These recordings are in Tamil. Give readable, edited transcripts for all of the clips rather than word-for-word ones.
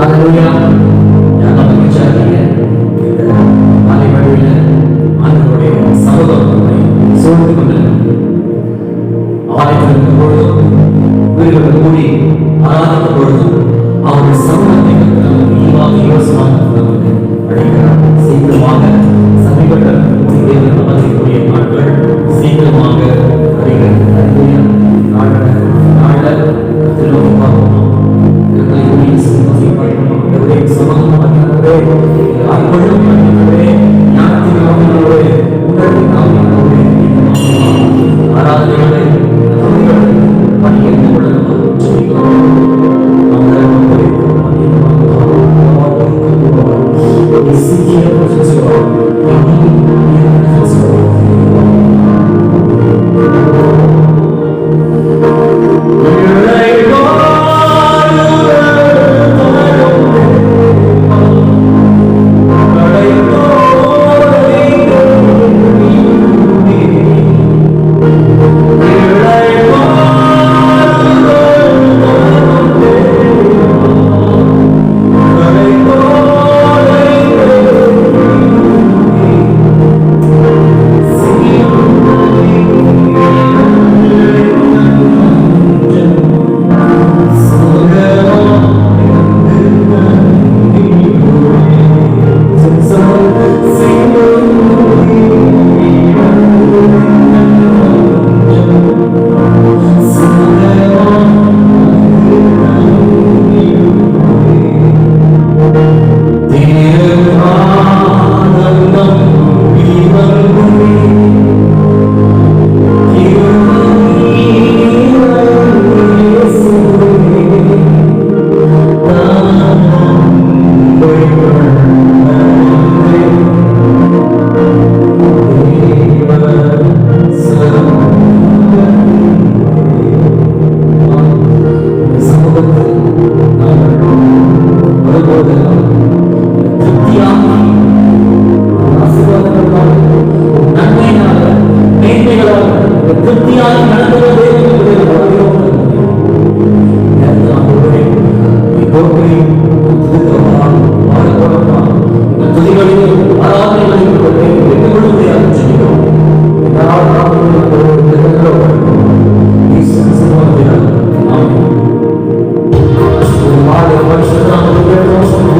ஹalleluya. நான் மகிழ்ச்சியாக இந்த மாலை வேளையில ஆண்டவருடைய சமூகம் நம்மை சூழ்ந்து கொண்டிருக்கிறது. ஆலயத்தில் இருக்கும் பொழுதும் வீடுகளில் கூடி ஆராதிக்கும் பொழுதும் அவருடைய சமூகத்தை ஈவாக இலவசமாக நமக்கு அழைக்கிறார். சீக்கிரமாக சமீபத்தில் தேவன் நமதிக்கூடிய நாட்கள் சீக்கிரமாக வருகிறது. ஹalleluya. நாள திரும்ப பார்ப்போம்.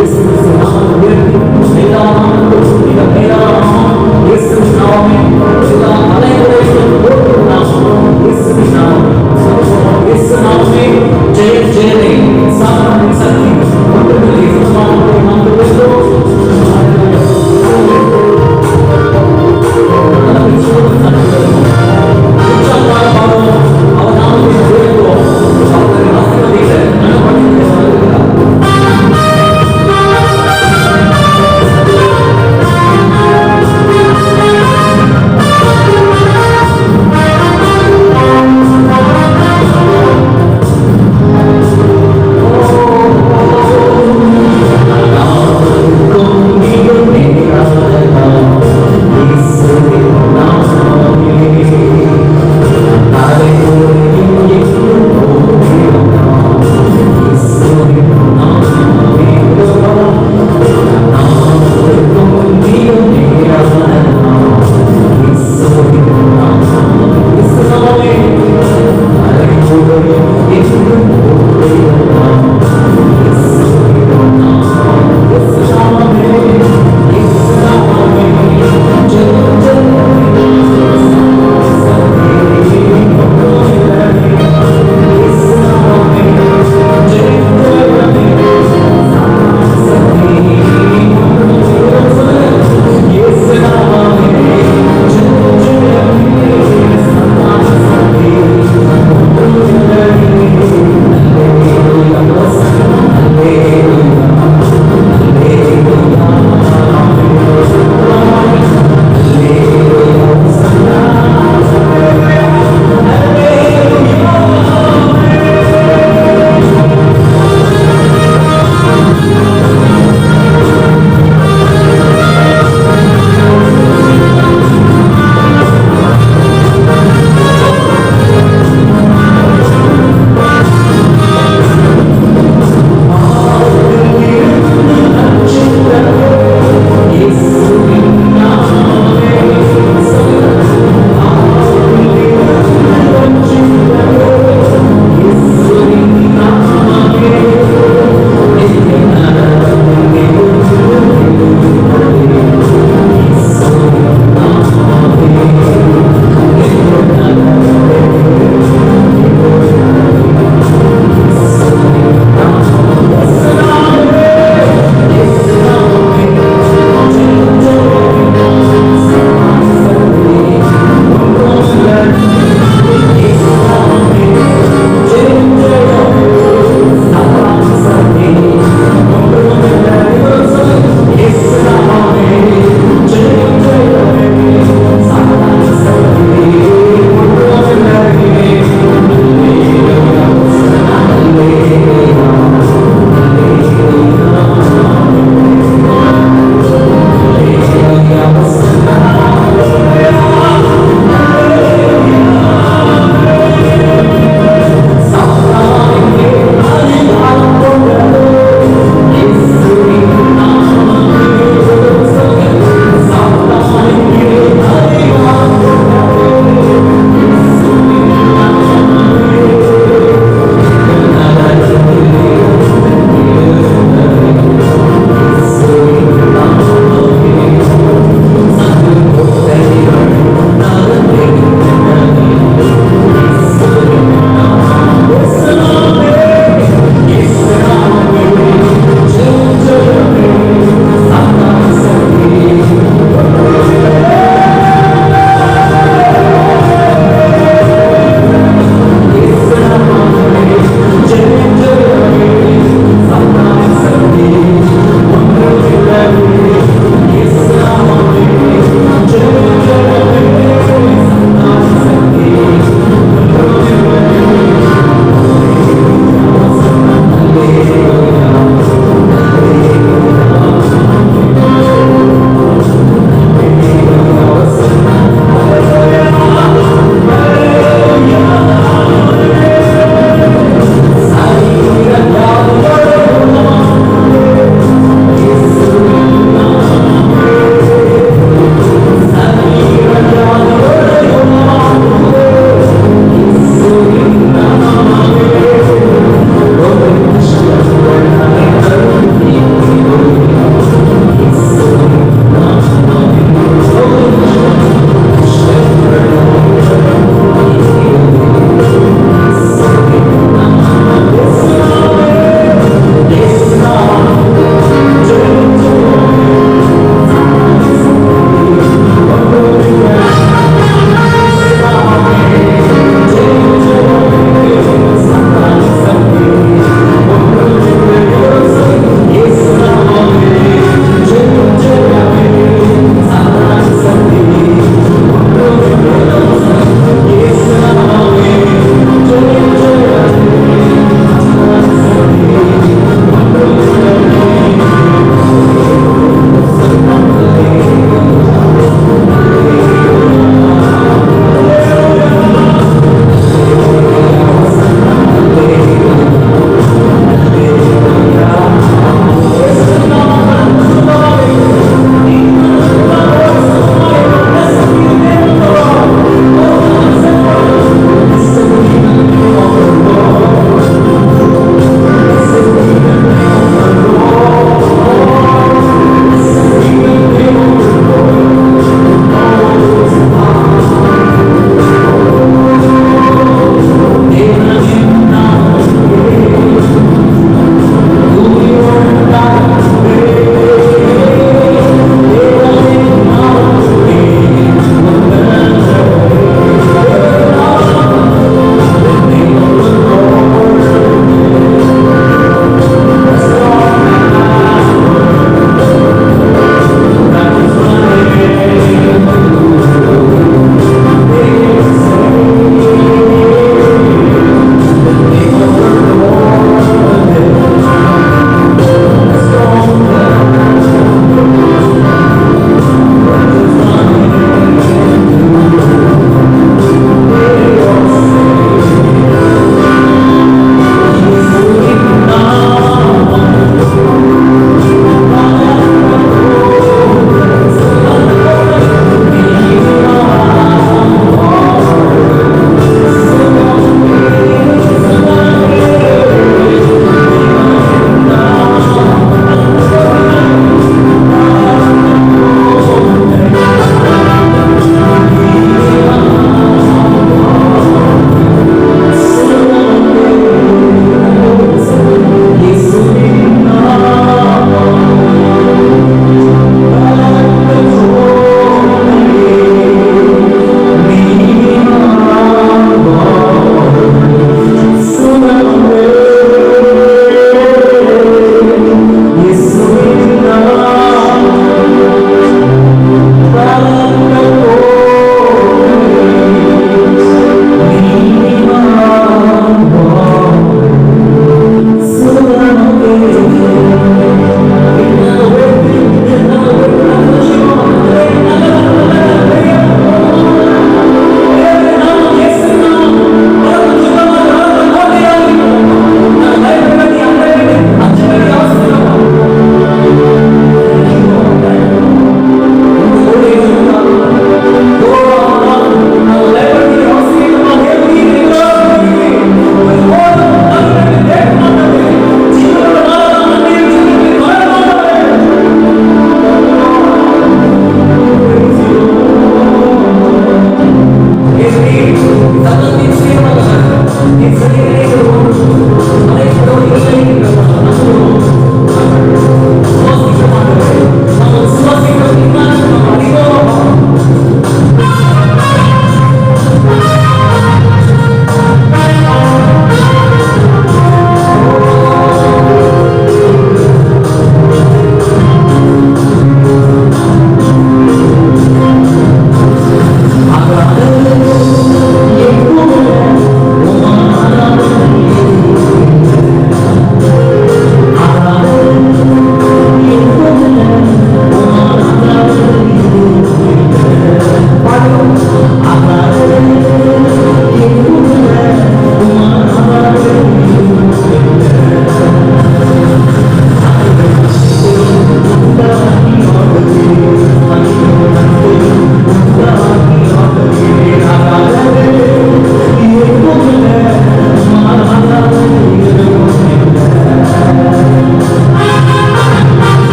Yes.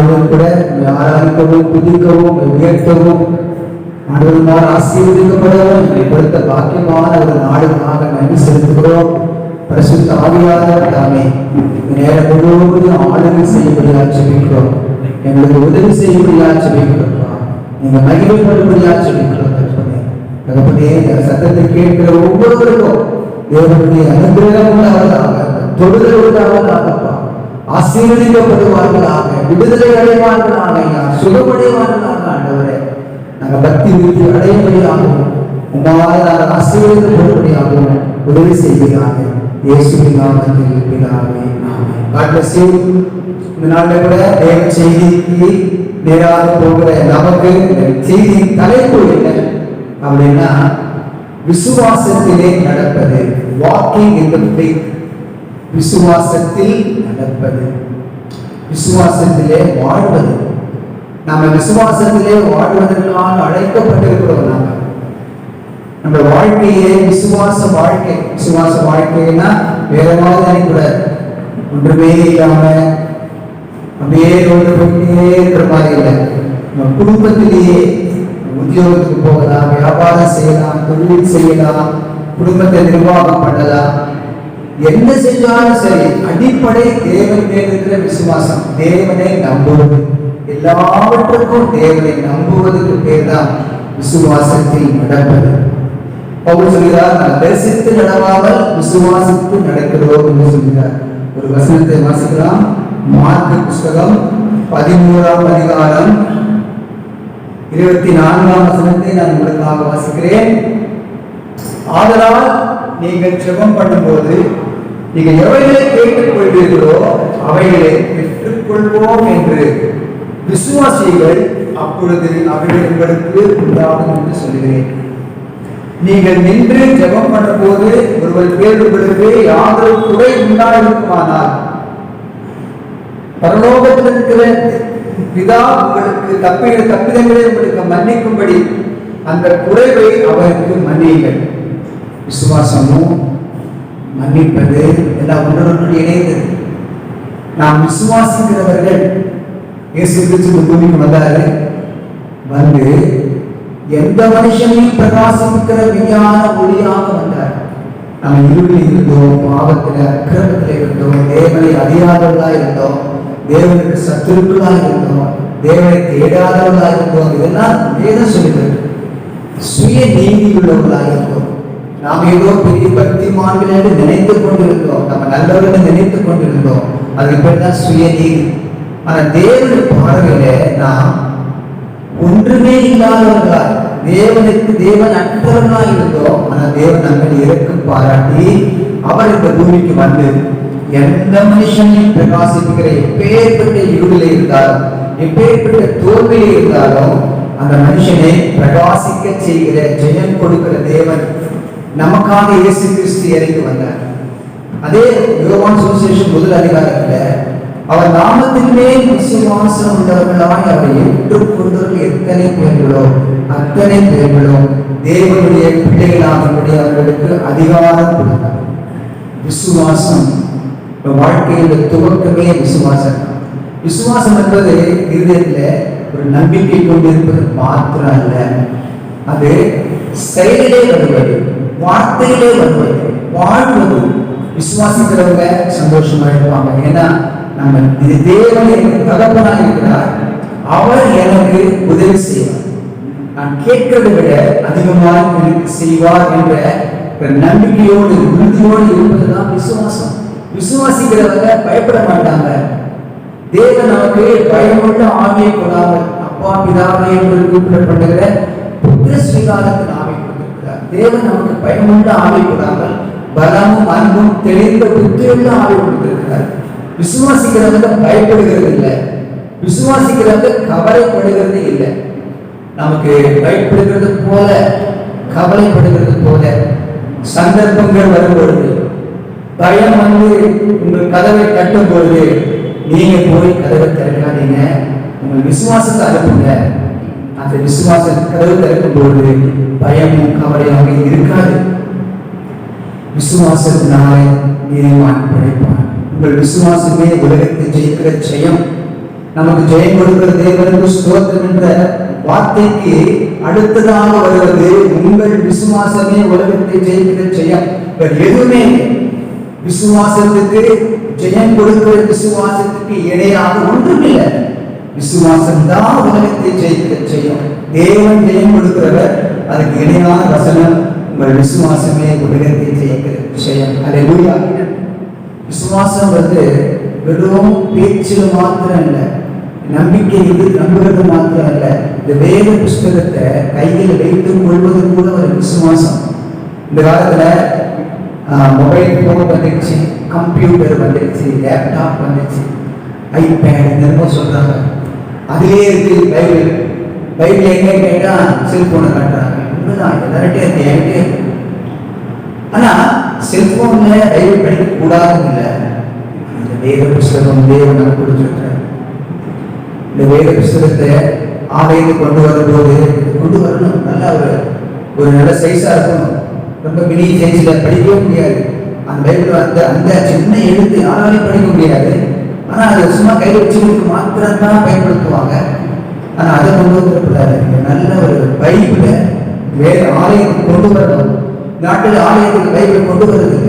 நாளிலும் கூட ஆராதிக்கவும் துதிக்கவும் உயர்த்தவும் ஆண்டவருமார் ஆசீர்வதிக்கப்படவும் எங்களை கொடுத்த பாக்கியமான ஒரு நாளுக்காக நன்றி செலுத்துகிறோம். பரிசுத்த ஆவியானவர் தாமே நேரம் முழுவதும் ஆளுகை செய்யப்படியா ஜெபிக்கிறோம். எங்களுக்கு உதவி செய்யப்படியா ஜெபிக்கிறோம். நீங்க மகிழ்ப்படும்படியா ஜெபிக்கிறோம். தகப்பனே சத்தத்தை கேட்கிற ஒவ்வொருவருக்கும் தேவனுடைய அனுகிரகம் உண்டாவதாக, தொடுதல் உண்டாவதாகப்பா, ஆசீர்வதிக்கப்படுவார்களாக, விடுதலை அடைவார்களாக, சுகமடைவார்களாக. ஆண்டவரே நாங்கள் பக்தி விருத்தி அடையபடியாகவும் உங்களால் நாங்கள் ஆசீர்வதிக்கப்படும்படியாகவும் உதவி செய்கிறாங்க. இயேசுவின் நாமத்தில் பிதாவே ஆமென். God bless you. இந்த நாளில் கூட தேவ செய்திக்கு நேராக போகிற நமக்கு செய்தியின் தலைப்பு என்ன அப்படின்னா, விசுவாசத்திலே நடப்பது. Walking in the faith. விசுவாசத்தில் நடப்பது, விசுவாசத்திலே வாழ்வது. நம்ம விசுவாசத்திலே வாழ்வதற்காக அழைக்கப்பட்டிருக்கிறோம். நம்ம வாழ்க்கையே விசுவாச வாழ்க்கை. விசுவாச வாழ்க்கைன்னா வேற மாதிரி கூட ஒன்றுமே இல்லாம அப்படியே ஒன்று போயிட்டே இருக்கிற மாதிரி இல்லை. நம்ம குடும்பத்திலேயே உத்தியோகத்துக்கு போகலாம், வியாபாரம் செய்யலாம், தொழில் செய்யலாம், குடும்பத்தை நிர்வாகம் பண்ணலாம், என்ன செஞ்சாலும் சரி அடிப்படை தேவன் மேல் இருக்கிற விசுவாசம். தேவனை நம்புவது, எல்லாவற்றுக்கும் தேவனை நம்புவதற்கு பேர் தான் விசுவாசத்தில் நடப்பது. பவுல் சொல்கிறார், நான் தரிசித்து நடவாமல் விசுவாசித்து நடக்கிறோம் என்று சொல்கிறார். ஒரு வசனத்தை வாசிக்கலாம். மார்க்கு புஸ்தகம் 13ஆம் அதிகாரம் 24ஆம் வசனத்தை நான் உங்களுக்காக வாசிக்கிறேன். ஆதலால் நீங்கள் ஜெபம் பண்ணும்போது நீங்கள் எவைகளை கேட்டுக் கொள்வீர்களோ அவைகளை பெற்றுக்கொள்வோம் என்று விசுவாசிகள், அப்பொழுது அவைகள் உங்களுக்கு உண்டாகும் என்று சொல்கிறேன். நீங்கள் நின்று ஜெபம் பண்ண போது ஒருவர் பேர் உங்களுக்கு யாதொரு குறை உண்டாயிருக்குமானால் பரலோகத்தில் இருக்கிற பிதா உங்களுக்கு தப்பிதங்களை உங்களுக்கு மன்னிக்கும்படி அந்த குறைவை அவருக்கு மன்னியுங்கள். விசுவாசமும் மன்னிப்பது எல்லாம் ஒன்றொன்று இணைந்தது. நாம் விசுவாசிக்கிறவர்கள். இயேசு கிறிஸ்து பூமிக்கு வந்தாரு. வந்து எந்த மனுஷனையும் பிரகாசிக்கிற விஞ்ஞான ஒளியாக வந்தார். நம்ம இருளில் இருந்தோம், பாவத்தில் அக்கிரமத்தில் இருந்தோம், தேவனை அறியாதவர்களா இருந்தோம், தேவனுக்கு சத்துருக்களா இருந்தோம், தேவனை தேடாதவர்களா இருந்தோம். இதெல்லாம் வேதம் சொல்லுகிறது. சுய நீதி உள்ளவர்களா இருந்தோம். நாம் ஏதோ பெரிய பக்திமான்கள் என்று நினைத்துக் கொண்டிருந்தோம், நம்ம நல்லவர்கள் நினைத்துக் கொண்டிருந்தோம். அதுக்கு பேர் தான் சுய நீதி. ஆனா தேவனுடைய பார்வையில நாம் ஒன்றுமே இல்லாதவர்களா, தேவனுக்கு தேவன் அற்றவர்களா இருந்தோம். ஆனா தேவன் நம்மை இரக்கம் பாராட்டி அவர் இந்த பூமிக்கு வந்து எந்த மனுஷனையும் பிரகாசிக்கிற, எப்பேற்பட்ட இருளிலே இருந்தாலும் எப்பேற்பட்ட தோல்வியிலே இருந்தாலும் அந்த மனுஷனை பிரகாசிக்க செய்கிற, ஜெயம் கொடுக்கிற தேவன் நமக்காக இயேசு கிறிஸ்து இறங்கி வந்தார். அதே யோவான் சுவிசேஷம் 1 அதிகாரத்துல அவர் நாமத்தின் மேல் விசுவாசம் உள்ளவர்களாய் அவரை ஏற்றுக்கொண்டவர்கள் எத்தனை பேர்களோ அத்தனை பேர்களும் தேவனுடைய பிள்ளைகளாகும்படி அவர்களுக்கு அதிகாரம் கொடுத்தார். விசுவாசம் வாழ்க்கையில் துவக்கமே விசுவாசம். விசுவாசம் என்பது இருதயத்துல ஒரு நம்பிக்கை கொண்டிருப்பது மாத்திரம் அல்ல, அது செயலிலே வருவது, வார்த்தையிலே வருவது, வாழ்வது. விசுவாசிக்கிறவங்க சந்தோஷமா இருப்பாங்க. ஏன்னா நம்ம தேவன் எனக்கு தகப்பனாக இருக்கிறார், அவர் எனக்கு உதவி செய்வார், நான் கேட்கிறதை விட அதிகமாக எனக்கு செய்வார் என்ற நம்பிக்கையோடு உறுதியோடு இருப்பதுதான் விசுவாசம். விசுவாசிக்கிறவங்க பயப்பட மாட்டாங்க. தேவன் நமக்கு பயமுள்ள ஆவியை கொடாமல், அப்பா பிதாவை என்று கூப்பிடப்படுகிற புத்திர ஸ்வீகாரத்தின் ஆவி கொடுத்திருக்கிறார். தேவன் நமக்கு பயமுள்ள ஆவி கொடாமல் பலமும் அன்பும் தெளிந்த புத்தியுள்ள ஆவி கொடுத்திருக்கிறார். விசுவாசிக்கிறவங்க பயப்படுகிறது இல்லை, விசுவாசிக்கிறவங்க கவலைப்படுகிறது இல்லை. நமக்கு பயப்படுகிறது போல, கவலைப்படுகிறது போல சந்தர்ப்பங்கள் வரும்பொழுது, பயம் வந்து உங்கள் கதவை கட்டும் பொழுது நீங்க போய் கதவை திறக்காதீங்க, உங்கள் விசுவாசத்தை அனுப்புங்க. அந்த விசுவாச கதவை திறக்கும் பொழுது பயமும் கவலையாக இருக்காது. விசுவாசத்தினாலே நீதிமான் பிழைப்பான். உங்கள் விசுவாசமே உலகத்தை ஜெயிக்கிற ஜெயம். நமக்கு ஜெயம் கொடுக்கிற தேவனுக்கு ஸ்தோத்திரம் என்ற வார்த்தைக்கு அடுத்ததாக வருவது உங்கள் விசுவாசமே உலகத்தை ஜெயிக்கிற ஜெயம். எதுவுமே விசுவாசத்துக்கு ஜெயம் கொடுக்கிற விசுவாசத்துக்கு இணையாக ஒன்றுமில்லை. விசுவாசம் தான் உலகத்தை ஜெயிக்கிற ஜெயம். தேவன் ஜெயம் கொடுக்கிறவர். அதுக்கு இணையான வசனம் உங்கள் விசுவாசமே உலகத்தை ஜெயிக்கிற ஜெயம். அல்லேலூயா. விசுவாசம் வெறும் பேச்சில் மாத்திரம் இல்லை, நம்பிக்கை நம்புறது மாத்திரம் இல்லை. இந்த வேத புஸ்தகத்தை கையில் வைத்துக் கொள்வது கூட ஒரு விசுவாசம். இந்த காலத்துல மொபைல் போன் வந்துடுச்சு, கம்ப்யூட்டர் வந்துடுச்சு, லேப்டாப் வந்துடுச்சு, ஐபேட் என்னமோ சொல்றாங்க. அதிலே இருக்கு பைபிள். பைபிள் எங்க கேட்டா செல்போனை காட்டுறாங்க. உண்மைதான், எல்லார்ட்டே இருக்கு. ஆனா செல்போன்ல பைபிள் படிக்க கூடாதுன்னு இல்லை. இந்த வேத புஸ்தகம் தேவன் நமக்கு கொடுத்திருக்கிறார். இந்த வேத புஸ்தகத்தை ஆலயத்துக்கு கொண்டு வரும்போது கொண்டு வரணும். நல்ல ஒரு நல்ல சைஸா இருக்கணும். ரொம்ப மினி சைஸ்ல படிக்கவே முடியாது. அந்த பைபிள் அந்த சின்ன எழுத்து யாராலையும் படிக்க முடியாது. ஆனா அதை சும்மா கையில் வச்சுக்கிட்டு மாத்திரம் தான் பயன்படுத்துவாங்க. ஆனா அதை கொண்டு வந்துடக்கூடாது. நல்ல ஒரு பைபிளை வேற ஆலயத்துக்கு கொண்டு வரணும். நாட்டில் ஆலயத்துக்கு பைபிள் கொண்டு வருது,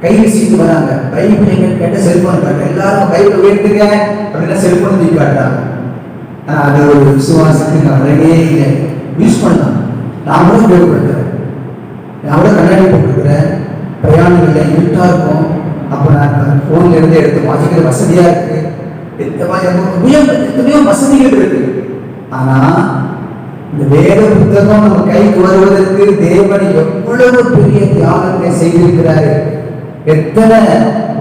கையில் சீட்டு வராங்க. பைபிள் எங்க கேட்ட செல்போன் காட்டுற, எல்லாரும் பைபிள் உயர்த்துங்க அப்படின்னா செல்போன் தூக்கி காட்டுறாங்க. ஆனா அது ஒரு விசுவாசத்துக்கு அழகே இல்லை. யூஸ் பண்ணலாம். நான் கூட உபயோகப்படுத்துறேன். நான் கூட கண்ணாடி போட்டுக்கிறேன். பிரயாணங்கள்ல இருட்டா இருக்கும். அப்போ நான் போன்ல இருந்து எடுத்து வாசிக்கிற வசதியா இருக்கு. எத்தனையோ வசதிகள் இருக்கு. ஆனா இந்த வேத புத்தகம் நம்ம கைக்கு வருவதற்கு தேவன் எவ்வளவு பெரிய தியாகத்தை செய்திருக்கிறாரு. எத்தனை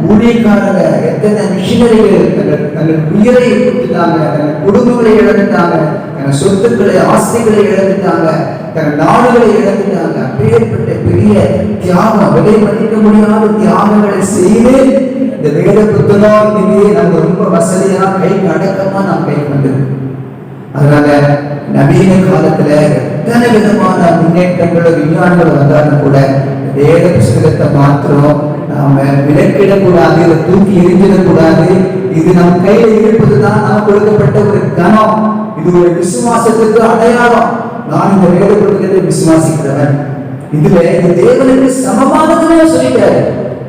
ஊழியக்காரங்க, எத்தனை மிஷினரிகள் தங்கள் உயிரை கொடுத்துட்டாங்க, தங்கள் குடும்பங்களை இழந்துட்டாங்க, தங்கள் சொத்துக்களை ஆஸ்திகளை இழந்துட்டாங்க, தங்கள் நாடுகளை இழந்துட்டாங்க. அப்பேற்பட்ட பெரிய தியாகம், விலை மதிக்க முடியாத தியாகங்களை செய்து இந்த வேத புத்தகம் நம்ம ரொம்ப வசதியா கைக்கு அடக்கமா நாம் கை வந்திருக்கு. அதனால நவீன காலத்துல எத்தனை விதமான முன்னேற்றங்களும் விஞ்ஞானங்கள் வந்தாலும் கூட வேத புஸ்தகத்தை மாத்திரம் நாம விலக்கிடக்கூடாது, இதை தூக்கி எரிஞ்சிடக்கூடாது. இது நம் கையில இருப்பதுதான் நமக்கு கொடுக்கப்பட்ட ஒரு கனம். இது ஒரு விசுவாசத்துக்கு அடையாளம். நான் இந்த வேத புத்தகத்தை விசுவாசிக்கிறவன். இதுல இது தேவனுக்கு சமமானதுன்னு சொல்லிட்டாரு.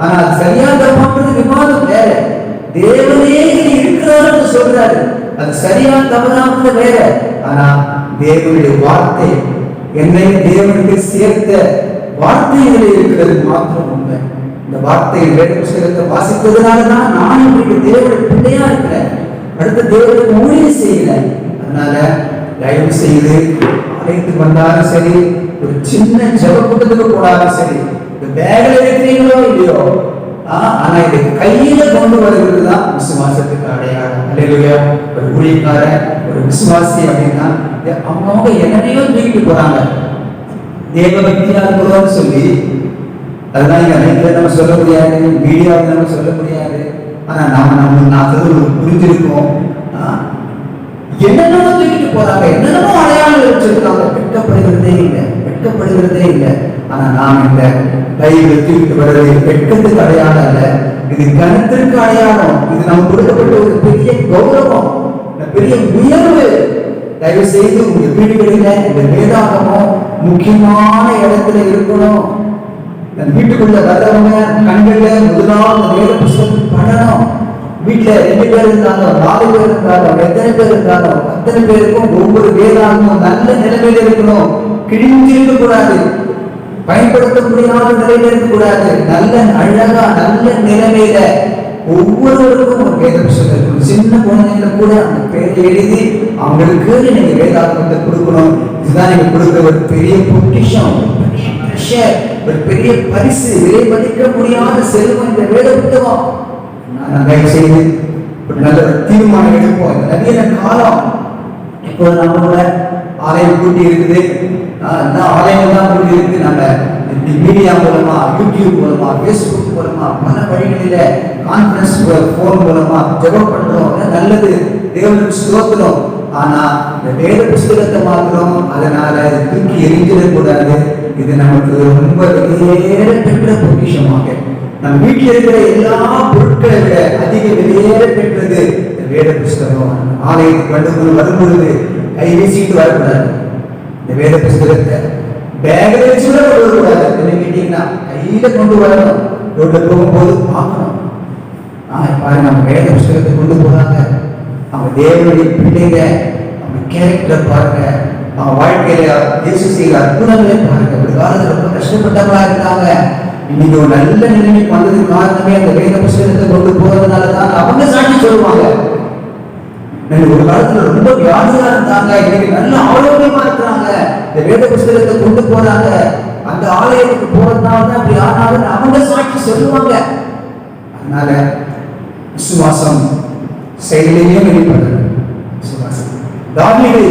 ஆனா அது சரியா தப்பான்றது விவாதம் வேற. தேவனே இருக்கிறாருன்னு சொல்றாரு, அது சரியா தவறானது வேற. ஆனா தேவனுடைய வார்த்தை, என்னை தேவனுக்கு சேர்த்த வார்த்தைகளில் இருக்கிறது மாத்திரம் உண்மை. இந்த வார்த்தையை வேத புஸ்தகத்தை வாசித்ததுனாலதான் நான் இன்றைக்கு தேவனுடைய பிள்ளையா இருக்கிறேன். அடுத்த தேவனுக்கு ஊழியம் செய்யல. அதனால தயவு செய்து ஆலயத்துக்கு வந்தாலும் சரி, ஒரு சின்ன ஜெப கூட்டத்துக்கு போனாலும் சரி, இந்த பேக்ல இருக்கிறீங்களோ இல்லையோ, ஆனா இதை கையில கொண்டு வருகிறது தான் விசுவாசத்துக்கு அடையாளம். அல்லேலூயா. ஒரு ஊழியக்காரன், ஒரு விசுவாசி அப்படின்னா அவங்க என்னையோ தூக்கிட்டு போறாங்க. தேவ பக்தியா இருக்கிறோம்னு சொல்லி அதெல்லாம் இங்க லைட்ல நம்ம சொல்ல முடியாது, மீடியாவில் நம்ம சொல்ல முடியாது. ஆனா நாம புரிஞ்சிருக்கோம். என்னென்னமோ தூக்கிட்டு போறாங்க, என்னென்னமோ அடையாளங்கள் வச்சிருக்காங்க. வெட்கப்படுகிறதே இல்லை, வெட்கப்படுகிறதே இல்லை. ஆனா நாம் இந்த பைபிளை தூக்கிட்டு வர்றது வெட்கத்துக்கு அடையாளம் இல்ல, இது கனத்திற்கு அடையாளம். இது நமக்கு கொடுக்கப்பட்ட ஒரு பெரிய கௌரவம், பெரிய உயர்வு. தயவு செய்து உங்க வீடுகளில இந்த வேதாகமம் முக்கியமான இடத்துல இருக்கணும். வீட்டுக்குள்ள வர்றவங்க கண்கள்ல முதலாவது வேத புஸ்தகம் படணும். வீட்டுல 2 பேர் இருந்தாங்க, 4 பேர் இருந்தாங்க, எத்தனை பேர் இருந்தாங்க, அத்தனை பேருக்கும் ஒவ்வொரு வேதாகமும் நல்ல நிலைமையில இருக்கணும். கிழிஞ்சு இருக்க கூடாது, பயன்படுத்த முடியாத நிலையில இருக்க கூடாது. நல்ல அழகா நல்ல நிலைமையில ஒவ்வொருவருக்கும் ஒரு வேத புஸ்தகம் இருக்கணும். சின்ன குழந்தைங்க கூட அந்த பேரை எழுதி அவங்களுக்கு நீங்க வேதாகமத்தை கொடுக்கணும். இதுதான் நீங்க கொடுக்கிற ஒரு பெரிய பொக்கிஷம், ஒரு பெரிய பரிசு, விலை மதிக்க முடியாத செல்வம் இந்த வேத புத்தகம். தயவு செய்து ஒரு நல்ல தீர்மானம் எடுப்போம். இந்த நவீன காலம் இப்போ நம்மளோட ஆலயம் கூட்டி இருக்குது, ஆலயம் தான் கூட்டி இருக்கு. நம்ம மீடியா மூலமா, யூடியூப் மூலமா, பேஸ்புக் மூலமா, பல வழிகளில கான்ஃபரன்ஸ் போன் மூலமா ஜெபம் பண்றோம். நல்லது, தேவனுக்கு ஸ்தோத்திரம். ஆனா இந்த வேத புஸ்தகத்தை மாத்திரம் அதனால தூக்கி எரிஞ்சிடக்கூடாது. இது நமக்கு ரொம்ப வெளியேற பெற்ற பொக்கிஷமாக, நம்ம வீட்டில் இருக்கிற எல்லா பொருட்களை விட அதிக வெளியேற பெற்றது வேத புஸ்தகம் ஆலயத்துக்கு கொண்டு வரும்பொழுது கை வீசிட்டு வரக்கூடாது. இந்த வேத புஸ்தகத்தை பேக்ல வச்சு கூட கொண்டு வரக்கூடாது. என்ன கேட்டீங்கன்னா கையில கொண்டு வரணும். ரோட்ல போகும்போது பார்க்கணும். பாருங்க, நம்ம வேத புஸ்தகத்தை கொண்டு போறாங்க. அவங்க தேவனுடைய பிள்ளைங்க, அவங்க கேரக்டர் பாருங்க, அவங்க வாழ்க்கையில இயேசு செய்கிற அற்புதங்களை பாருங்க. ஒரு காலத்துல ரொம்ப கஷ்டப்பட்டவங்களா இருந்தாங்க. இன்னைக்கு ஒரு நல்ல நிலைமைக்கு வந்ததுக்கு காரணமே அந்த வேத புஸ்தகத்தை கொண்டு போறதுனாலதான் அவங்க சாட்சி சொல்லுவாங்க. ஒரு காலத்துல ரொம்ப வியாதியா இருந்தாங்க, இன்னைக்கு நல்ல ஆரோக்கியமா இருக்கிறாங்க. இந்த வேத புஸ்தகத்தை கொண்டு போறாங்க. அந்த ஆலயத்துக்கு போறதுனாலதான் அப்படி ஆனாலும் அவங்க சாட்சி சொல்லுவாங்க. அதனால விசுவாசம் செயலிலேயே வெளிப்படுது. விசுவாசம் தாவீது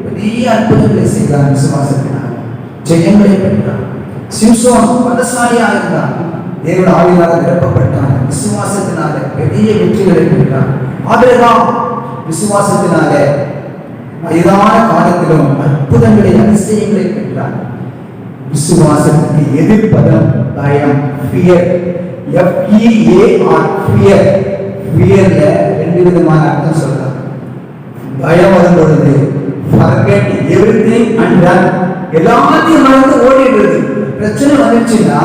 பெரிய அற்புதங்களை செய்தார். விசுவாசத்தினால் ஜெயங்களை பெற்றார். சிம்சோன் பலசாலியா இருந்தார். தேவன் ஆவியால் நிரப்பப்பட்டான். விசுவாசத்தினால பெரிய வெற்றிகளை பெற்றார். ஆபிரகாம் விசுவாசத்தினால வயதான காலத்திலும் அற்புதங்களை அதிசயங்களை பெற்றார். விசுவாசத்துக்கு எதிர்ப்பதம் பயம், ஃபியர். ஃபியர். ஃபியர்ல ரெண்டு விதமான அர்த்தம் சொல்றாங்க. பயம் வரும் பொழுது forget everything and run, எல்லாத்தையும் மறந்து ஓடிடுறது. பிரச்சனை வந்துச்சுன்னா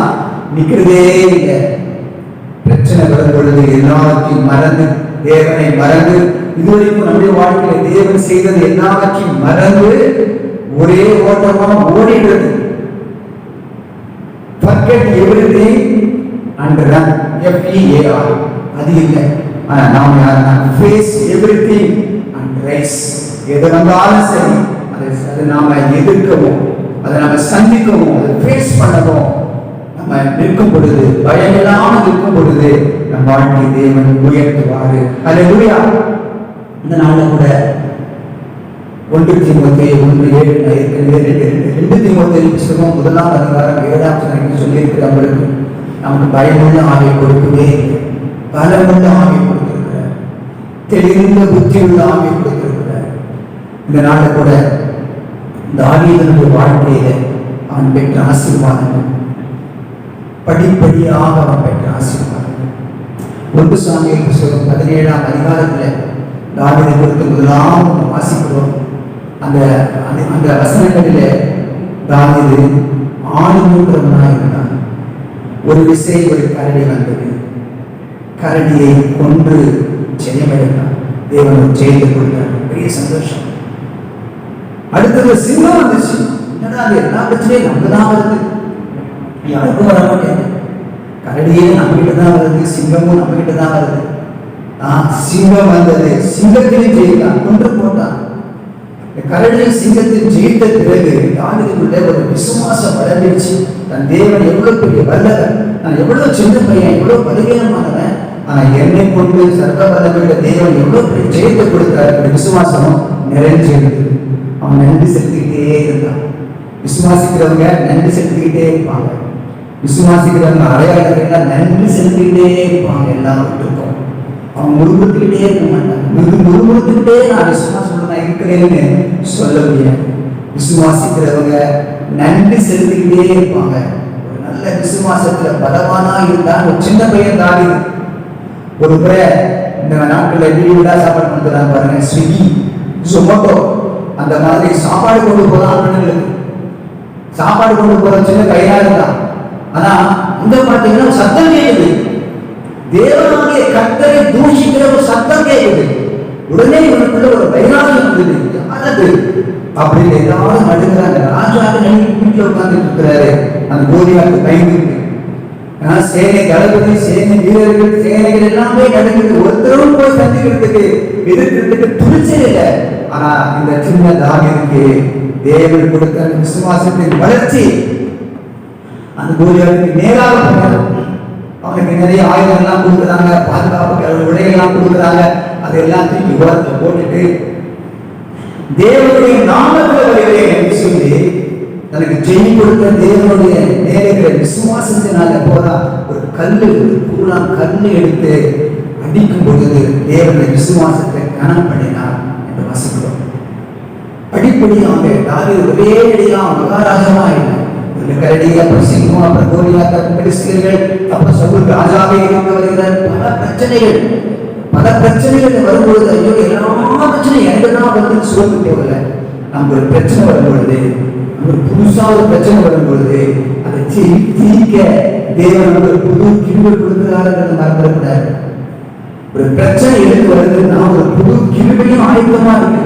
நிக்கிறதே இல்லை. பிரச்சனை வரும் பொழுது எல்லாத்தையும் மறந்து, தேவனை மறந்து, இதுவரைக்கும் நம்முடைய வாழ்க்கையில தேவன் செய்தது எல்லாவற்றையும் மறந்து ஒரே ஓட்டமா ஓடிடுறது. forget everything and run, FEAR. அது இல்லை. ஆனா நாம யாருன்னா face everything and rise. எது வந்தாலும் சரி அதை நாம எதிர்க்கவும், அதை நாம சந்திக்கவும், அதை ஃபேஸ் பண்ணவும் நம்ம நிற்கும் பொழுது, பயம் இல்லாமல் நிற்கும் பொழுது நம் வாழ்க்கை தேவன் உயர்த்துவாரு. அல்லேலூயா. இந்த நாள்ல கூட 1 தீமோத்தேயு 1:7 புஸ்தகம் 1ஆம் அதிகாரம் 7ஆம் வசனம் சொல்லியிருக்கிறவங்களுக்கு நமக்கு பயமுள்ள ஆவியை கொடுக்கவே, பலமுள்ள ஆவியை கொடுத்திருக்கிறார், தெளிந்த புத்தியுள்ள ஆவியை கொடுத்திருக்கிறார். இந்த நாள்ல கூட தாவீதுடைய வாழ்க்கையில அவன் பெற்ற ஆசீர்வாதங்கள், படிப்படியாக அவன் பெற்ற ஆசீர்வாதங்கள். 1 சாமுவேல் புஸ்தகம் 17ஆம் அதிகாரத்துல தாவீதை குறித்து முதலாவது வாசிக்கிறோம். அந்த வசனங்களிலே தாவீது ஆளுநராக இருந்தான். ஒரு விசை ஒரு கரடி வந்தது. கரடியை கொன்று ஜெயமெடுத்தான். தேவன் ஜெயித்து கொடுத்தார். பெரிய சந்தோஷம். அடுத்தது சிங்கம் வந்துச்சு. என்னடா அது எல்லா பிரச்சனையும் நமக்குதான் வருது, யாருக்கும் வர மாட்டேங்குது. கரடியே நம்ம கிட்ட தான் வருது, சிங்கமும் நம்ம கிட்ட தான் வருது. சிங்கம் வந்தது, சிங்கத்திலையும் ஜெயித்தான், கொன்று போட்டான். கரடியும் சிங்கத்தையும் ஜெயித்த பிறகு தாவீதுக்குள்ளே ஒரு விசுவாசம் வளர்ந்துச்சு. தன் தேவன் எவ்வளவு பெரிய வல்லவர், நான் எவ்வளவு சின்ன பையன், எவ்வளவு பலவீனமானவன், ஆனா என்னை கொண்டு சர்வ வல்லமையுள்ள தேவன் எவ்வளவு பெரிய ஜெயத்தை கொடுத்தார். இந்த விசுவாசம் நிறைஞ்சிருந்தது. அவன் நன்றி செலுத்திக்கிட்டே இருந்தான். விசுவாசிக்கிறவங்க நன்றி செலுத்திக்கிட்டே இருப்பாங்க. விசுவாசிக்கிறவங்க அடையாளங்கள் நன்றி செலுத்திக்கிட்டே இருப்பாங்க. எல்லாருக்கும் அவன் முறுமுறுத்துக்கிட்டே இருக்க மாட்டாங்க. முறுமுறுத்துக்கிட்டே நான் விசுவாசம் நான் இருக்கிறேன்னு சொல்ல முடியாது. விசுவாசிக்கிறவங்க நன்றி செலுத்திக்கிட்டே இருப்பாங்க. ஒரு நல்ல விசுவாசத்துல பலவானா இருந்தா ஒரு சின்ன பையன் தாவீது ஒரு முறை இந்த நாட்கள்ல வீடா சாப்பாடு கொடுத்துறாங்க பாருங்க, ஸ்விக்கி, ஜொமேட்டோ, அந்த மாதிரி சாப்பாடு கொண்டு போற ஆண்களுக்கு சாப்பாடு கொண்டு போற சின்ன கையா இருந்தான். ஆனா அங்க பாத்தீங்கன்னா சத்தம் கேட்குது. தேவனுடைய கர்த்தரை தூஷிக்கிற ஒரு சத்தம் கேட்குது. உடனே இவனுக்குள்ள ஒரு வைராகியம் வந்தது. யாரது அப்படின்னு எல்லாரும் நடுங்கிறாங்க. ராஜாவை வீட்டுல உட்கார்ந்து இருக்கிறாரு. அந்த கோலியாத்து பயந்துருக்கு. சேனை தளபதி, சேனை வீரர்கள், சேனைகள் எல்லாமே நடுங்குது. ஒருத்தரும் போய் சந்திக்கிறதுக்கு, எதிர்க்கிறதுக்கு துணிச்சல் இல்லை. ஆனா இந்த சின்ன தாவீதுக்கு தேவன் கொடுத்த விசுவாசத்தின் வளர்ச்சி அந்த கோலியாத்துக்கு நேராக போனார். அவனுக்கு நிறைய ஆயுதம் எல்லாம் கொடுக்குறாங்க, பாதுகாப்பு உடையெல்லாம் கொடுக்குறாங்க. அதெல்லாம் தூக்கி உலகத்தை போட்டுட்டு தேவனுடைய நாமத்தில் வருகிறேன் என்று சொல்லி தனக்கு ஜெயம் கொடுத்த தேவனுடைய நேரங்களை விசுவாசத்தினால போதா ஒரு கல்லு, பூரா கல்லு எடுத்து அடிக்கும் பொழுது தேவனுடைய விசுவாசத்தை கனம் பண்ணினார் என்று வாசிக்கிறோம். படிப்படியாக தாவீது ஒரே அடியா மகாராஜமா இல்லை. ஒரு கரடி, அப்புறம் சிங்கம், அப்புறம் கோலியாத், அப்புறம் பெலிஸ்தீர்கள், அப்புறம் சவுல் ராஜாவே இருந்து வருகிறார். பல பிரச்சனைகள் பல பிரச்சனைகள் வரும்பொழுது ஐயோ எல்லா பிரச்சனையும் எனக்கு தான் வந்து சோர்ந்து தேவையில்லை. நமக்கு ஒரு பிரச்சனை வரும்பொழுது, ஒரு புதுசா ஒரு பிரச்சனை வரும்பொழுது அதை தீர்க்க தேவன் ஒரு புது கிருபை கொடுக்கிறார்கள் மறந்துடக்கூடாது. ஒரு பிரச்சனை எனக்கு வருதுன்னா ஒரு புது கிருபையும் ஆயுதமா இருக்கு.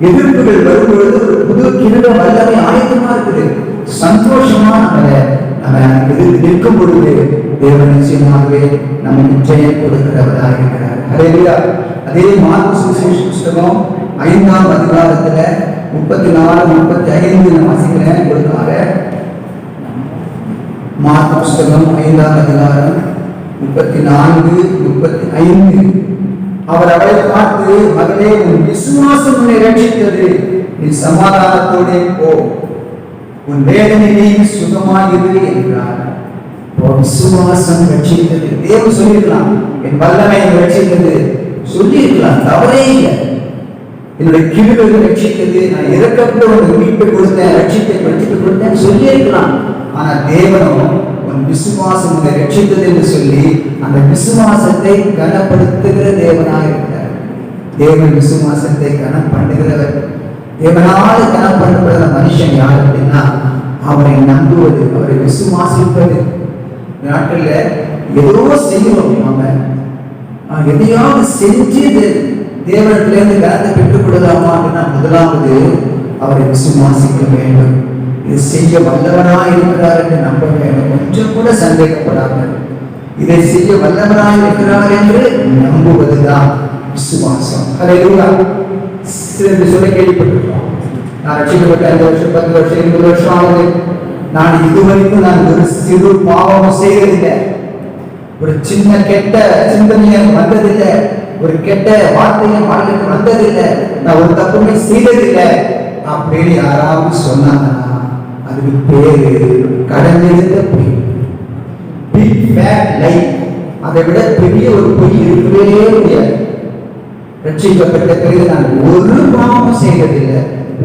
எதிர்ப்புகள் வரும்பொழுது ஒரு புது கிருபை வல்லமை ஆயுதமா இருக்குது. சந்தோஷமா நம்ம எதிர்த்து நிற்கும் பொழுது தேவன் நிச்சயமாகவே நம்ம நிச்சயம் கொடுக்கிறவராக இருக்கிறார். அதே மார்க்கு சுவிசேஷ புஸ்தகம் 5ஆம் அதிகாரத்துல 34, 35 வாசிக்கிறேன் கொடுத்தாங்க. மார்க்கு புஸ்தகம் 5ஆம் அதிகாரம் 34, 35. அவர் அவளை பார்த்து, மகளே, உன் விசுவாசம் உன்னை ரட்சித்தது, நீ சமாதானத்தோடு போ, உன் வேதனை நீங்கி சுகமாயிரு என்றார். விசுவாசம் ரட்சித்தது. தேவன் சொல்லிருக்கலாம், என் வல்லமை ரட்சித்தது சொல்லியிருக்கலாம், தவறே இல்லை. என்னுடைய கிருபை ரட்சித்தது, நான் இறக்கப்பட்டு உனக்கு மீட்பை கொடுத்தேன், ரட்சித்து கொடுத்தேன் சொல்லியிருக்கலாம். ஆனா தேவனும் உன் விசுவாசம் உன்னை ரட்சித்தது என்று சொல்லி அந்த விசுவாசத்தை கனப்படுத்துகிற தேவனாக இருக்கிறார். தேவன் விசுவாசத்தை கனம் பண்ணுகிறவர். தேவனால் கனம் பண்ணப்படுகிற மனுஷன் யார் அப்படின்னா அவரை நம்புவது, அவரை விசுவாசிப்பது. நாட்டில் ஏதோ செய்யணும், நாம எதையாவது செஞ்சு தேவனிடத்திலிருந்து கனத்தை பெற்றுக் கொள்ளலாமா அப்படின்னா முதலாவது அவரை விசுவாசிக்க வேண்டும். இது செய்ய வல்லவனாய் இருக்கிறார் என்று நம்ப வேண்டும். கொஞ்சம் கூட சந்தேகப்படாமல் இதை செய்ய வல்லவனாய் இருக்கிறார் என்று நம்புவதுதான் விசுவாசம். ஹல்லேலூயா. சொல்ல கேள்விப்பட்டிருக்கோம். நான் ரட்சிக்கப்பட்ட 5 வருஷம், 10 வருஷம், 20 வருஷம் ஆகுது. நான் இதுவரைக்கும் நான் ஒரு சிறு பாவமும் செய்யறதில்லை, ஒரு சின்ன கெட்ட சிந்தனையும் வந்ததில்லை, ஒரு கெட்ட வார்த்தையும் வாழ்க்கைக்கு வந்ததில்லை, நான் ஒரு தப்புமே செய்ததில்லை அப்படின்னு யாராவது சொன்னாங்கன்னா அதுக்கு பேரு கடந்திருந்த பொய். பிக் ஃபேட் லை. அதை விட பெரிய ஒரு பொய் இருக்கவே முடியாது. ரட்சிக்கப்பட்ட பிறகு நான் ஒரு பாவமும் செய்ததில்லை,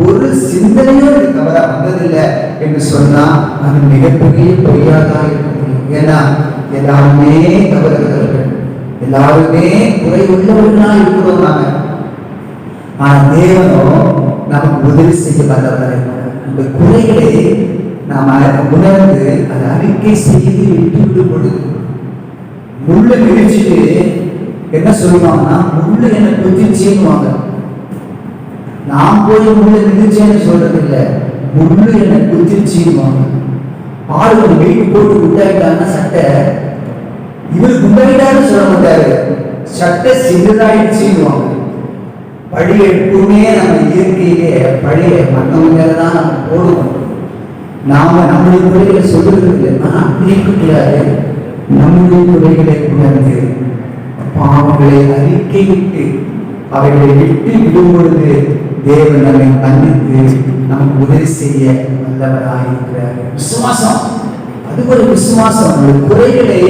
ஒரு சிந்தனையும் தவறா வந்ததில்லை என்று சொன்னா அது மிகப்பெரிய பொய்யாதான் இருக்க முடியும். ஏன்னா எல்லாருமே தவறுகிறவர்கள், எல்லாருமே குறை உள்ளவர்களா இருக்கிறோம் நாங்க. ஆனா தேவனோ நமக்கு உதவி செய்ய வல்லவராக அந்த குறைகளை நாம உணர்ந்து அதை அறிக்கை செய்து விட்டுவிடும் பொழுது முள்ளு மிதிச்சுட்டு என்ன சொல்லுவாங்கன்னா முள்ளு என்ன குத்திச்சுவாங்க. நான் போய் முள்ளு மிதிச்சேன்னு சொல்றது இல்லை, முள்ளு என்ன குத்திச்சுவாங்க. ஆளுங்க வீட்டு போட்டு குண்டாயிட்டாங்கன்னா சட்டை, இவர் குண்டாயிட்டான்னு சொல்ல மாட்டாரு, சட்டை சிறிதாயிடுச்சுவாங்க. பழி எப்பவுமே நம்ம இயற்கையிலே பழைய மற்றவங்க தான் நம்ம போடுவோம். நாம நம்முடைய குறைகளை சொல்றது இல்லைன்னா அப்படி இருக்கக்கூடாது. நம்முடைய குறைகளை உணர்ந்து பாவங்களை அறிக்கையிட்டு அவைகளை விட்டு விடும் பொழுது தேவன் நம்மை மன்னித்து நமக்கு உதவி செய்ய வல்லவராயிருக்கிறார். விசுவாசம், அது ஒரு விசுவாசம். நம்முடைய குறைகளை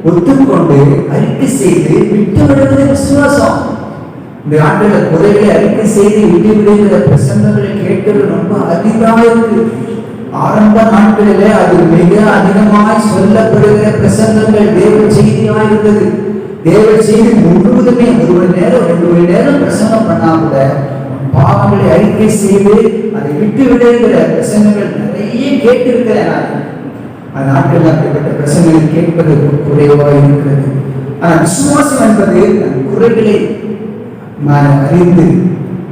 ஒத்துக்கொண்டு அறிக்கை செய்து விட்டு விடுவது விசுவாசம். இந்த ஆண்டுல குறைகளை அறிக்கை செய்து விட்டு விடுகிற பிரசங்கங்களை கேட்கிறது ரொம்ப அதிகமாக இருக்கு. ஆரம்ப நாட்களிலே அது மிக அதிகமாய் சொல்லப்படுகிற பிரசங்கங்கள் தேவ செய்தியாக இருந்தது. தேவ செய்தி முழுவதுமே 1 மணி நேரம் 2 மணி நேரம் பிரசங்கம் பண்ணா கூட பாவங்களை அறிக்கை செய்து அதை விட்டு விடுகிற பிரசங்கங்கள் நிறைய கேட்டிருக்கிறேன். அந்த நாட்களில் அப்படிப்பட்ட பிரசங்கங்கள் கேட்பது குறைவாக இருக்கிறது. ஆனால் விசுவாசம் என்பது குறைகளை அறிந்து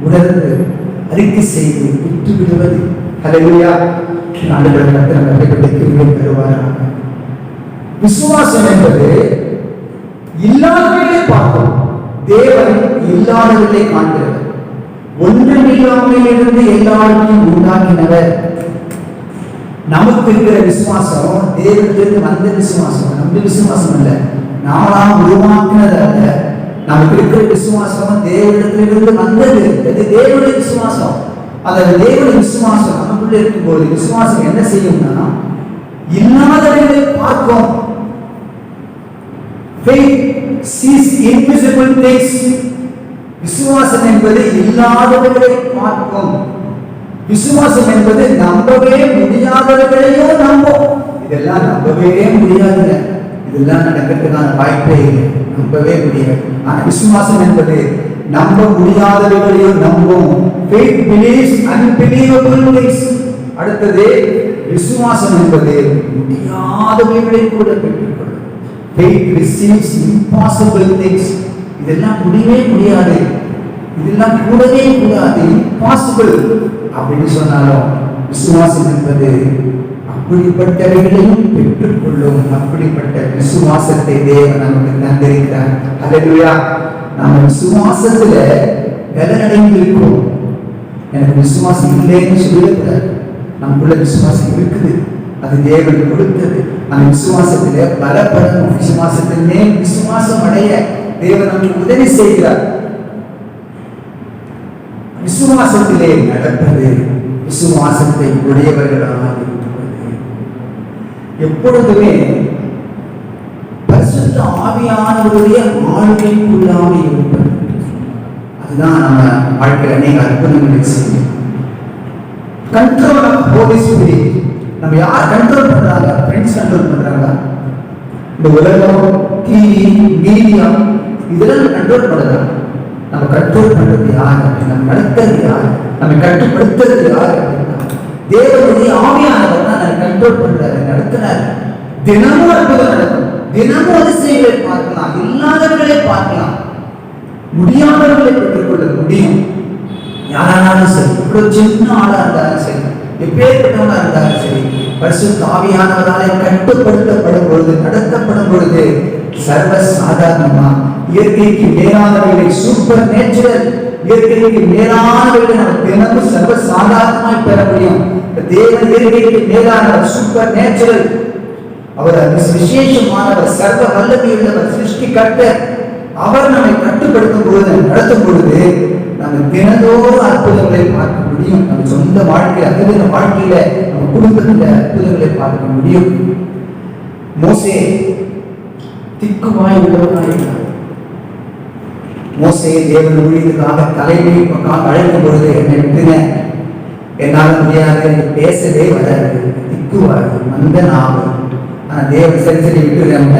உணர்ந்து அறிக்கை செய்து விட்டு விடுவது. ஹல்லேலூயா. ஆண்டவர் கர்த்தர் அப்படிப்பட்ட கிருபை தருவாராக. விசுவாசம் என்பது இல்லாதவர்களை பார்க்கும், தேவன் இல்லாதவர்களை காண்கிறவர். ஒன்றுமில்லாமல் இருந்து எல்லாருக்கும் உண்டாக்கினவர். நமக்கு இருக்கிற விசுவாசம் தேவனிலிருந்து வந்த விசுவாசம், நம்ம விசுவாசம் அல்ல, நாம உருவாக்கினது அல்ல. நமக்கு இருக்கிற விசுவாசம் தேவனிடத்திலிருந்து வந்தது. அது தேவனுடைய விசுவாசம். அந்த தேவனுடைய விசுவாசம் நமக்குள்ள இருக்கும்போது விசுவாசம் என்ன செய்யும்னா இல்லாதவர்களை பார்க்கும். Faith sees invisible things. விசுவாசம் என்பது இல்லாதவர்களை பார்க்கும். விசுவாசம் என்பது நம்பவே முடியாதவர்களையும் நம்பும். இதெல்லாம் நம்பவே முடியாதுங்க, இதெல்லாம் நடக்கிறதுக்கான வாய்ப்பே இல்லை. நம்பவே முடியாது. ஆனா விசுவாசம் என்பது நம்ப முடியாதவைகளையும் நம்பும். Faith believes unbelievable things. அடுத்தது விசுவாசம் என்பது முடியாதவைகளை கூட பெற்றுக்கொள்ளும். Faith receives impossible things. இதெல்லாம் முடியவே முடியாது, இதெல்லாம் கூடவே கூடாது, impossible அப்படின்னு சொன்னாலும் விசுவாசம் என்பது அப்படிப்பட்டவைகளையும் பெற்றுக்கொள்ளும். அப்படிப்பட்ட விசுவாசத்தை தேவன் நமக்கு தந்திருக்கிறார். அல்லேலூயா. நம்ம விசுவாசத்துல பலனடைந்து இருக்கிறோம். எனக்கு விசுவாசம் இல்லைன்னு சொல்லக்கூடாது. நமக்குள்ள விசுவாசம் இருக்குது, அது தேவன் கொடுத்தது. அந்த விசுவாசத்திலே பலப்படணும். விசுவாசத்திலே விசுவாசம் அடைய தேவன் நமக்கு உதவி செய்கிறார். விசுவாசத்திலே நடப்பது விசுவாசத்தை உடையவர்களாக இருப்பது. எப்பொழுதுமே பரிசுத்த ஆவியானவருடைய ஆளுகைக்குள்ளாக இருப்பது. அதுதான் நம்ம வாழ்க்கையில் அநேக அற்புதங்களை செய்யும். Control of Holy Spirit. நம்ம யார் கண்ட்ரோல் பண்றாங்க? ஃப்ரெண்ட்ஸ் கண்ட்ரோல் பண்றாங்க. இந்த உலகம், டிவி, மீடியா இதெல்லாம் கண்ட்ரோல் பண்றாங்க. நம்ம கண்ட்ரோல் பண்றது யார்? நம்ம நடத்துறது யார்? நம்ம கட்டுப்படுத்துறது யார்? தேவனுடைய ஆவியானவர் தான் நம்ம கண்ட்ரோல் பண்றாரு, நடத்துறாரு. தினமும் அற்புதம் நடக்கும், தினமும் அதிசயங்களை பார்க்கலாம், இல்லாதவர்களை பார்க்கலாம், முடியாதவர்களை பெற்றுக்கொள்ள முடியும். யாரானாலும் சரி, இவ்வளவு சின்ன ஆளா இருந்தாலும் சரி, எப்பேற்பட்டவனா இருந்தாலும் சரி, பரிசுத்த ஆவியானவராலே கட்டுப்படுத்தப்படும் பொழுது, நடத்தப்படும் பொழுது சர்வ சாதாரணமா இயற்கைக்கு மேலானவைகளை, சூப்பர் நேச்சுரல், இயற்கைக்கு மேலானவைகளை நம்ம தினமும் சர்வ சாதாரணமாய் பெற முடியும். தேவன் இயற்கைக்கு மேலானவர், சூப்பர் நேச்சுரல். அவர் விசேஷமானவர், சர்வ வல்லமையுள்ளவர், சிருஷ்டிகர்த்தர். அவர் நம்மை கட்டுப்படுத்தும் பொழுது, நடத்தும் பொழுது நம்ம தினந்தோறும் அற்புதங்களை பார்க்க முடியும். நம்ம சொந்த வாழ்க்கை, அனுதின வாழ்க்கையில, நம்ம குடும்பத்துல அற்புதங்களை பார்க்க முடியும். மோசே திக்குவாய் உள்ளவனாயிருந்தார். மோசே தேவன் ஊழியத்துக்காக தலைமைக்காக அழைக்கும் பொழுது, என்னை விட்டுங்க, என்னால் முடியாது, பேசவே வராது, திக்குவாய் மந்த நாவல். ஆனா தேவன் சரி சரி விட்டுறேன்,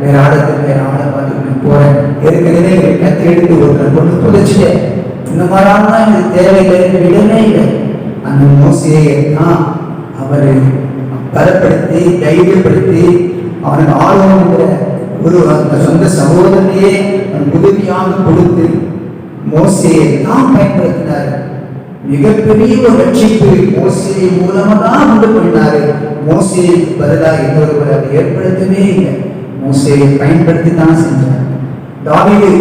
வேற ஆடத்துக்கு வேற ஆட பார்த்துட்டு போறேன், ஏற்கனவே கத்தி எடுத்து ஒரு கொண்டு தொலைச்சிட்டேன், இந்த மாதிரிலாம் எனக்கு தேவையில்லை, விடவே இல்லை. அந்த மோசையை தான் அவரை பலப்படுத்தி தைரியப்படுத்தி அவனுக்கு ஆளுநர் ஒரு சொந்த சகோதரனையே உதவியாக கொடுத்து மோசையை தான் பயன்படுத்தினார். மிகப்பெரிய ஒரு ரட்சிப்பு மோசே மூலமா தான் உண்டு பண்ணினாரு. மோசேக்கு பதிலாக இன்னொருவர் அதை ஏற்படுத்தவே இல்லை, மோசேயை பயன்படுத்தி தான் செஞ்சார். தாவீது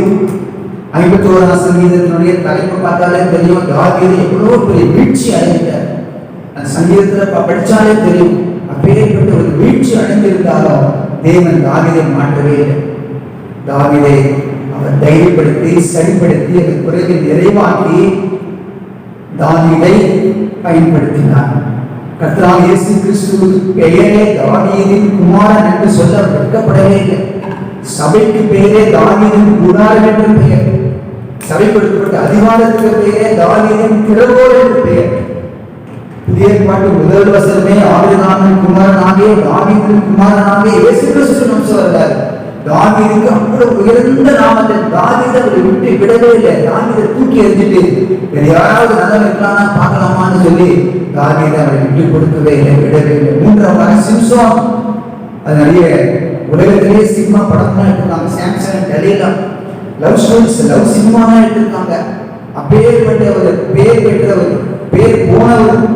51ஆம் சங்கீதத்தினுடைய தலைப்பு பார்த்தாலே தெரியும், தாவீது எவ்வளவு பெரிய வீழ்ச்சி அடைந்தார். அந்த சங்கீதத்துல படிச்சாலே தெரியும், அப்பேற்பட்ட ஒரு வீழ்ச்சி அடைந்திருந்தாலும் தேவன் தாவீதை மாற்றவே இல்லை. தாவீதை அவர் தைரியப்படுத்தி சரிப்படுத்தி அந்த குறைவை நிறைவாக்கி தாவீதை பயன்படுத்தினார். கர்த்தராகிய இயேசு கிறிஸ்துவின் பெயரே தாவீதின் குமாரன் என்று சொல்ல வெட்கப்படவே இல்லை. சபைக்கு பெயரே தாவீதின் கூடாரம் என்று பெயர். சபை கொடுக்கப்பட்ட அதிகாரத்துக்கு பெயரே தாவீதின் திறவோடு என்று பெயர். புதிய ஏற்பாட்டு முதல் வசனமே ஆபிரகாமின் குமாரனாகிய தாவீதின் குமாரனாகிய இயேசு கிறிஸ்து நாம் சொல்றார். தாவீதுக்கு அவ்வளவு உயர்ந்த நாமத்தை தாவீதை அவரை விட்டு விடவே இல்லை. தாவீதை தூக்கி எறிஞ்சிட்டு வேற யாராவது நல்ல இருக்கானா பார்க்கலாமான்னு சொல்லி தாவீதை அவரை விட்டு கொடுக்கவே இல்லை, விடவே இல்லை. மூன்றாவது சிம்சோன். அது நிறைய உலகத்திலேயே சினிமா படம் தான் எடுத்திருக்காங்க. Samson, Delilah, love stories, love cinema தான் எடுத்திருக்காங்க. அப்பேற்பட்ட ஒரு பேர் பெற்றவர், பேர் போனவர்.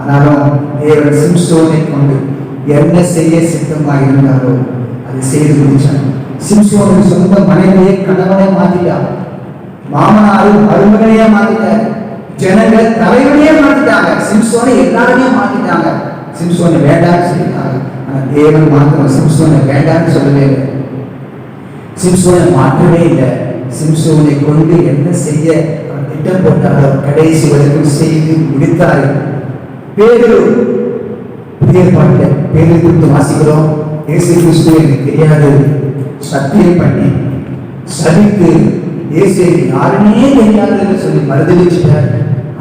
ஆனாலும் தேவன் சிம்சோனை கொண்டு என்ன செய்ய சித்தமாக இருந்தாரோ அதை செய்து முடிச்சார். சிம்சோனுக்கு சொந்த மனைவியை கணவனை மாத்திட்டார், மாமனாரும் மருமகனையே மாத்திட்டார், ஜனங்கள் தலைவனையே மாத்திட்டாங்க, சிம்சோனை எல்லாருமே மாத்திட்டாங்க. சிம்சோனை வேண்டாம்னு சொல்லிட்டாங்க. ஆனா தேவன் மாத்திரம் சிம்சோனை வேண்டாம்னு சொல்லவே இல்லை, சிம்சோனை மாற்றவே இல்லை. சிம்சோனை கொண்டு என்ன செய்ய திட்டம் போட்டாரோ கடைசி வரைக்கும் செய்து முடித்தார். பேதுரு, புதிய பாட்டில் பேதுரு குறித்து வாசிக்கிறோம். இயேசு கிறிஸ்து எனக்கு தெரியாது சத்தியம் பண்ணி சபித்து இயேசு யாருன்னே தெரியாது என்று சொல்லி மறுதளிச்சிட்டார்.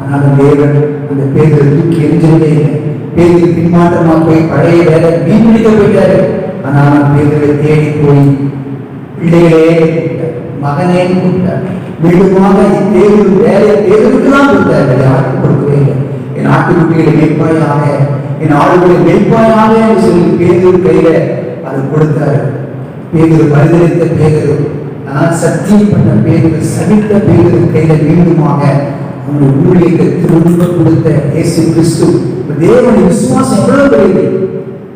ஆனாலும் தேவன் அந்த பேதுரு தூக்கி எரிஞ்சவே இல்லை. பேதுரு பின்மாற்றமாக போய் பழைய வேலை மீன் பிடிக்க போயிட்டாரு. ஆனாலும் பேதுரை தேடி போய் பிள்ளைகளே கூப்பிட்டார், மகனே கூப்பிட்டார். மீண்டுமாக தேர்வு வேலை தேர்வுக்கு தான் கொடுத்தார், யாருக்கும் கொடுக்கவே இல்லை. என் ஆட்டுக்குட்டிகளை மேய்ப்பாயாக, என் ஆடுகளை மேய்ப்பாயாக என்று சொல்லி பேதுரு கையில அது கொடுத்தாரு. பேதுரு மறுதளித்த பேதுரு, சத்தியம் பண்ண பேதுரு, சகித்த பேதுரு கையில மீண்டுமாக அவனுடைய ஊழியத்தை திரும்ப கொடுத்த இயேசு கிறிஸ்து. தேவனுடைய விசுவாசம் எவ்வளவு பெரியது!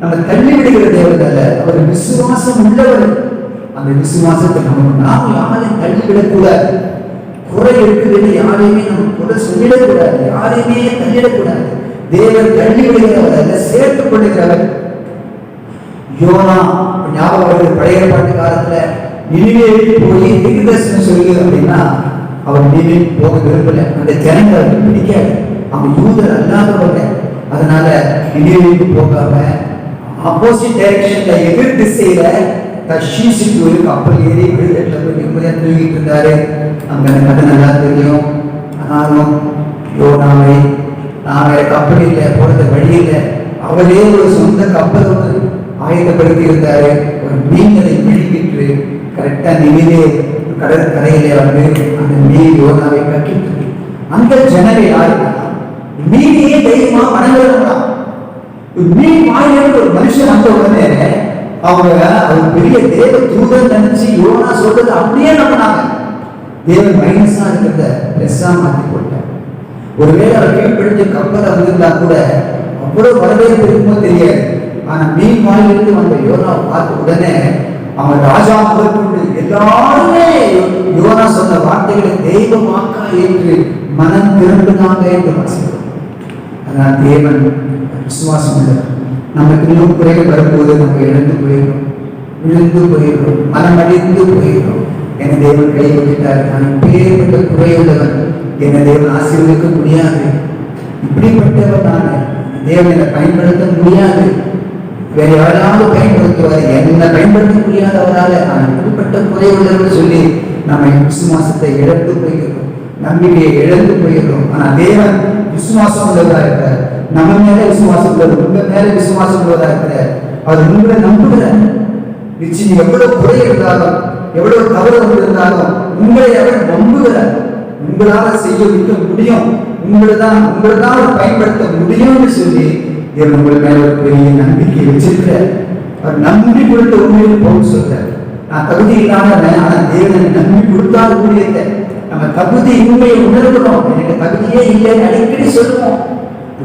நம்ம தள்ளி விடுகிற தேவன் அல்ல, அவர் விசுவாசம் உள்ளவர். அந்த விசுவாசத்தை நாம் யாரையும் தள்ளிவிடக்கூடாது. குறை இருக்குது யாரையுமே நம்ம குறை சொல்லிடக்கூடாது, யாரையுமே தள்ளிடக்கூடாது. தேவன் தள்ளி விடுகிறவர் அல்ல, சேர்த்துக் கொள்ளுகிறவர். யோனா ஞாபகம் பழைய பாட்டு காலத்துல நினைவேறி போய் தீர்க்கதரிசனம் சொல்லுது அப்படின்னா அவர் நினைவே போக விரும்பல. அந்த ஜனங்களுக்கு பிடிக்காது, அவன் யூதர் அல்லாதவங்க. அதனால நினைவேக்கு போகாம ஆப்போசிட் டைரக்ஷன்ல எதிர் திசையில தர்ஷீஷுக்கு ஒரு கப்பல் ஏறி விழுதட்டுல போய் நிம்மதியா தூங்கிட்டு இருந்தாரு. அங்க அந்த கதை நல்லா தெரியும். ஆனாலும் யோனாவை நான் வேற கப்பல் இல்லை, போறது வழி இல்லை, அவரே ஒரு சொந்த கப்பல் ஒன்று ஆயத்தப்படுத்தி இருந்தாரு. ஒரு மீன்களை விழுங்கிட்டு கரெக்டா நினைவே கடற்கரையிலே வந்து அந்த மீன் யோனாவை கக்கிட்டு அந்த ஜனரை யாருன்னா மீனையே தெய்வமா வணங்குறவங்களா. மீன் வாயிலிருந்து ஒரு மனுஷன் வந்த உடனே அவங்க அவர் பெரிய தேவ தூதன் நினைச்சு யோனா சொல்றது அப்படியே நம்பினாங்க. தேவன் மைனஸா இருக்கிறத பிளஸ்ஸா மாற்றி போட்டார். ஒருவேளை அவர் கீழ்படிஞ்ச கப்பலை வந்திருந்தா கூட அவ்வளவு வரவேற்பு இருக்குமோ தெரியாது. ஆனா மீன் வாயிலிருந்து வந்த யோனாவை பார்த்த உடனே அவன் ராஜா முதற்கொண்டு எல்லாருமே யோனா சொன்ன வார்த்தைகளை தெய்வமாக்கா என்று மனம் திரும்பினாங்க என்று வாசிக்கிறோம். அதனால் தேவன் விசுவாசம் உள்ளவர். நமக்கு இன்னும் குறைகள் வரும்போது நம்ம இழந்து போயிடும், விழுந்து போயிடும், மனம் அடிந்து போயிடும். என தேவன் கை விட்டார். நான் இப்பேற்பட்ட குறையுள்ளவன், என்னை தேவன் ஆசீர்வதிக்க முடியாது, இப்படிப்பட்டவன் நான், தேவன் என்னை பயன்படுத்த முடியாது, வேற யாராவது பயன்படுத்துவார், என்னை பயன்படுத்த முடியாதவரால நான் இப்படிப்பட்ட குறையுள்ளவன் சொல்லி நம்ம விசுவாசத்தை இழந்து போகிறோம், நம்பிக்கையை இழந்து போகிறோம். ஆனா தேவன் விசுவாசம் உள்ளதா இருக்கிறார். நம்ம மேல விசுவாசம் உள்ளது, உங்க மேல விசுவாசம் உள்ளதா இருக்கிறார். அவர் உங்களை நம்புகிறார். நிச்சயம் எவ்வளவு குறை இருந்தாலும், எவ்வளவு தவறு இருந்தாலும் உங்களை அவர் நம்புகிறார். உங்களால செய்ய வைக்க முடியும், உங்களால் பயன்படுத்த முடியும்னு சொல்லி தேவன் உங்கள் மேல ஒரு பெரிய நம்பிக்கை வச்சிருக்கிறார். அவர் நம்பி கொடுத்த உண்மையில் போக சொல்றார். நான் தகுதி இல்லாமல், ஆனா தேவனை நம்பி கொடுத்தால் ஊழியத்தை நம்ம தகுதி உண்மையை உணர்கிறோம். எனக்கு தகுதியே இல்லைன்னு அடிக்கடி சொல்லுவோம்.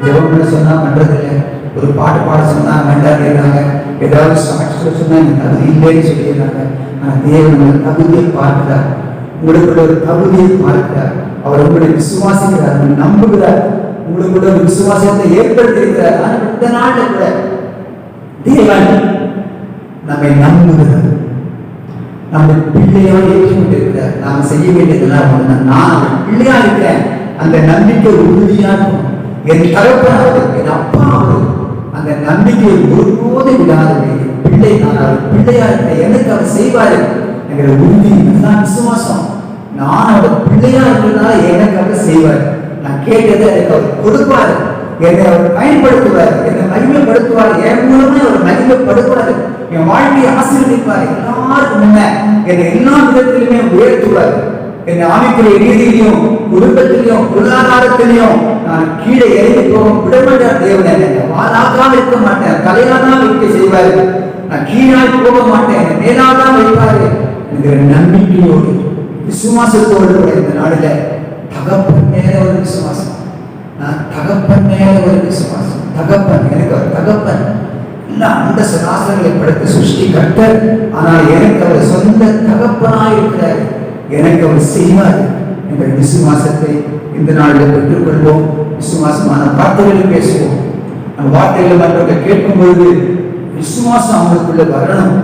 ஜெபம் பண்ண சொன்னா பண்றதில்லை, ஒரு பாட்டு பாட சொன்னா வேண்டாடுறாங்க, ஏதாவது சாட்சி சொன்னா எனக்கு தகுதி இல்லைன்னு சொல்லிடுறாங்க. ஆனா தேவன் உங்கள் தகுதியை பார்க்கிறார், உங்களுக்கு ஒரு தகுதியை பார்க்கிறார். அவர் உங்களை விசுவாசிக்கிறார், நம்புகிறார், உங்களுக்கு ஒரு விசுவாசத்தை ஏற்படுத்தியிருக்கிறார். ஆனால் இந்த நாள்ல கூட தேவன் நம்மை நம்புகிறார், நம்ம பிள்ளையா ஏற்றுக்கொண்டிருக்கிறார். நாம செய்ய வேண்டியதெல்லாம் நான் பிள்ளையா இருக்கிறேன், அந்த நம்பிக்கை உறுதியா இருக்கும். என் தகப்பனாவது, என் அப்பாவது அந்த நம்பிக்கையை ஒருபோது விடாதவை. பிள்ளை நான் அவர் பிள்ளையா இருக்கிறேன், எனக்கு அவர் செய்வாரு என்கிற உறுதி, இதுதான் விசுவாசம். நான் அவர் பிள்ளையா இருக்கிறதுனால எனக்கு அவர் செய்வார். நான் கேட்டதை எனக்கு அவர் கொடுப்பாரு, என்னை அவர் பயன்படுத்துவார், என்னை மகிமைப்படுத்துவார், என் மூலமே அவர் மகிமைப்படுத்துவார், என் வாழ்க்கையை ஆசீர்வதிப்பார், எல்லாருக்கும் என்ன என்னை எல்லா விதத்திலுமே உயர்த்துவார். என்னை ஆவிக்குரிய ரீதியிலையும், குடும்பத்திலையும், பொருளாதாரத்திலையும் நான் கீழே இறங்கி போக விடமாட்டார் தேவன். என்னை வாழாதான் இருக்க மாட்டேன், தலையாதான் வைக்க செய்வார். நான் கீழாய் போக மாட்டேன், என்னை மேலாதான் வைப்பாரு என்கிற நம்பிக்கையோடு விசுவாசத்தோடு கூட இந்த நாடுல தகப்பன் மேல ஒரு விசுவாசம், தகப்பன் மேல ஒரு விசுவாசம். தகப்பன் எனக்கு ஒரு தகப்பன் இல்ல, அந்த சராசரங்களை படைத்து சிருஷ்டி கர்த்தர், ஆனால் எனக்கு அவர் சொந்த தகப்பனாயிருக்கிறார், எனக்கு அவர் செய்வார் என்ற விசுவாசத்தை இந்த நாளில் பெற்றுக்கொள்வோம். விசுவாசமான வார்த்தைகளை பேசுவோம். அந்த வார்த்தைகளை மற்றவர்கள் கேட்கும் பொழுது விசுவாசம் அவங்களுக்குள்ள வரணும்,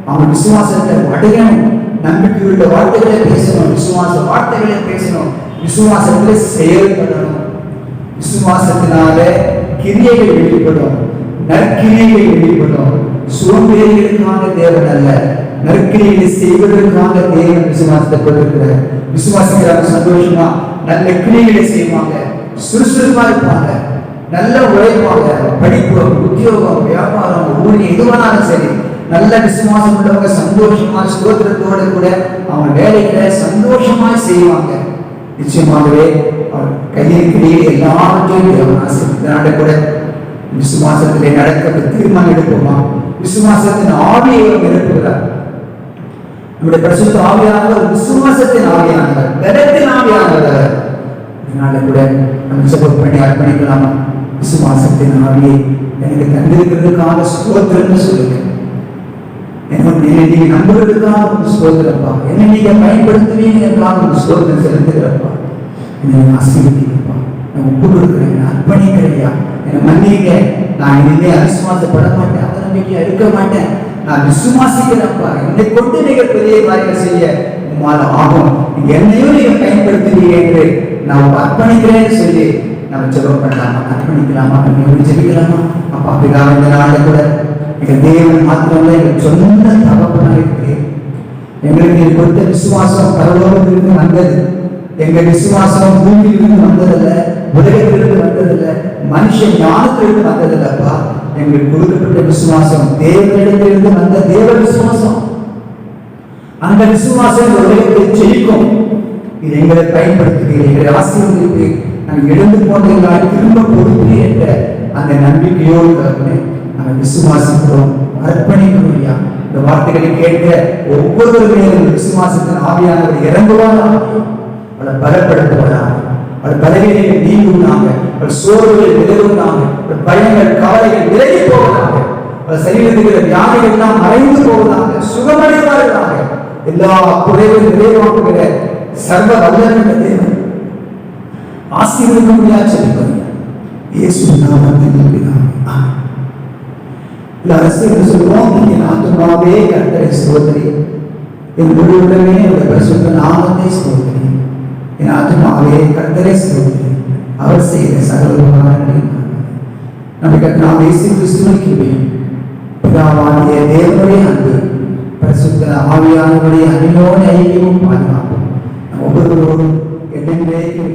அவங்க விசுவாசத்தை அடையணும். நம்பிக்கையுள்ள வார்த்தைகளை பேசணும், விசுவாச வார்த்தைகளை பேசணும், விசுவாசத்துல செயல்படணும். விசுவாசத்தினால கிரியைகள் வெளிப்படும், நற்கிரியைகள் வெளிப்படும். சோம்பேறிகளுக்கான தேவன் அல்ல, நற்கிரியைகளை செய்வதற்காக தேவன் விசுவாசத்தை கொடுக்கிறார். விசுவாசிக்கிறாங்க, சந்தோஷமா நல்ல கிரியைகளை செய்வாங்க, சுறுசுறுப்பா இருப்பாங்க, நல்ல உழைப்பாங்க. படிப்பு, உத்தியோகம், வியாபாரம், ஊழியம் எதுவானாலும் சரி நல்ல விசுவாசம் உள்ளவங்க சந்தோஷமா ஸ்தோத்திரத்தோட கூட அவங்க வேலைகளை சந்தோஷமா செய்வாங்க. நிச்சயமாகவே அவர் கையிற்கிடையே எல்லாவற்றையும் தேவன் ஆசீர்வதித்தனால கூட விசுவாசத்திலே நடக்க தீர்மானம் எடுப்போமா? விசுவாசத்தின் ஆவியை நிரப்புகிறார். நம்முடைய பரிசுத்த ஆவியானவர் விசுவாசத்தின் ஆவியானவர், பலத்தின் ஆவியானவர். இதனால கூட நம்ம ஜெபம் பண்ணி அர்ப்பணிக்கலாமா? விசுவாசத்தின் ஆவியை எனக்கு தந்திருக்கிறதுக்காக ஸ்தோத்திரம்னு சொல்லுங்க. என்னை நீங்க நம்புறதுக்காக ஸ்தோத்திரப்பா, என்னை நீங்க பயன்படுத்துவீங்கிறதுக்காக ஸ்தோத்திரம் செலுத்துகிறப்பா. என்னை ஆசீர்வதிங்கப்பா, நான் ஒப்பு கொடுக்குறேன், அர்ப்பணிக்கிறேயா, என்னை மன்னிங்க. நான் இனிமே அவிசுவாசப்பட மாட்டேன், அவநம்பிக்கையா இருக்க மாட்டேன். நான் விசுவாசிக்கிறப்பா, என்னை கொண்டு நீங்க பெரிய காரியங்கள் செய்ய உமால ஆகும். என்னையும் நீங்க பயன்படுத்துவீங்க என்று நான் அர்ப்பணிக்கிறேன்னு சொல்லி நம்ம ஜெபம் பண்ணலாமா? அர்ப்பணிக்கலாமா? ஜெபிக்கலாமா? அப்பா பிதாவே, இந்த நாள்ல கூட எங்க தேவன் மாத்திரமே எங்க சொந்த தகப்பனா இருக்கிறேன். எங்களுக்கு நீ கொடுத்த விசுவாசம் பரலோகத்திலிருந்து வந்தது. எங்க விசுவாசம் பூமியிலிருந்து வந்ததில்ல, உலகத்திலிருந்து வந்ததில்ல, மனுஷ ஞானத்திலிருந்து வந்ததில்லப்பா. எங்களுக்கு கொடுக்கப்பட்ட விசுவாசம் தேவனிடத்திலிருந்து வந்த தேவ விசுவாசம். அந்த விசுவாசம் இந்த உலகத்தை ஜெயிக்கும். இது எங்களை பயன்படுத்துகிறேன், எங்களை ஆசீர்வதிப்பு. நாங்கள் எழுந்து போனீங்களால் திரும்ப பொறுப்பு என்ற அந்த நம்பிக்கையோடு நாங்கள் விசுவாசிக்கிறோம், அர்ப்பணிக்கிறோம். ஐயா, இந்த வார்த்தைகளை கேட்க ஒவ்வொருவருமே விசுவாசத்தின் ஆவியானவர் இறங்குவார். அவளை பலப்படுத்துவதாக, அவள் பலவீனங்கள் நீங்குவதாக, அவள் சோர்வுகள் விலகுவதாக, அவள் பயங்கள் கவலைகள் விலகி போவதாக, அவள் சரீரத்தில் வியாதிகள் எல்லாம் மறைந்து போவதாக, சுகமடைவார்களாக. எல்லா குறைவும் நிறைவாக்குகிற சர்வ வல்லமையுள்ள தேவன் ஆசீர்வதிக்க முடியாது சொல்லுங்கள். இயேசு நாமத்தில் நம்பினார். எல்லாரும் சொல்லுவோம், என் ஆத்துமாவே கர்த்தரை ஸ்தோத்திரி, என் முழு உடலே அவருடைய பரிசுத்த நாமத்தை ஸ்தோத்திரி. என் ஆத்துமாவே கர்த்தரை ஸ்தோத்திரி, அவர் செய்த சகல உபகாரங்களையும். நமக்கு நாம் இயேசு கிறிஸ்துவின் கிருபை, பிதாவாகிய தேவனுடைய அன்பு, பரிசுத்த ஆவியானவருடைய அன்பினோடு ஐக்கியமும் பாதுகாப்பும் ஒவ்வொருவரோடும் என்றென்றைக்கும்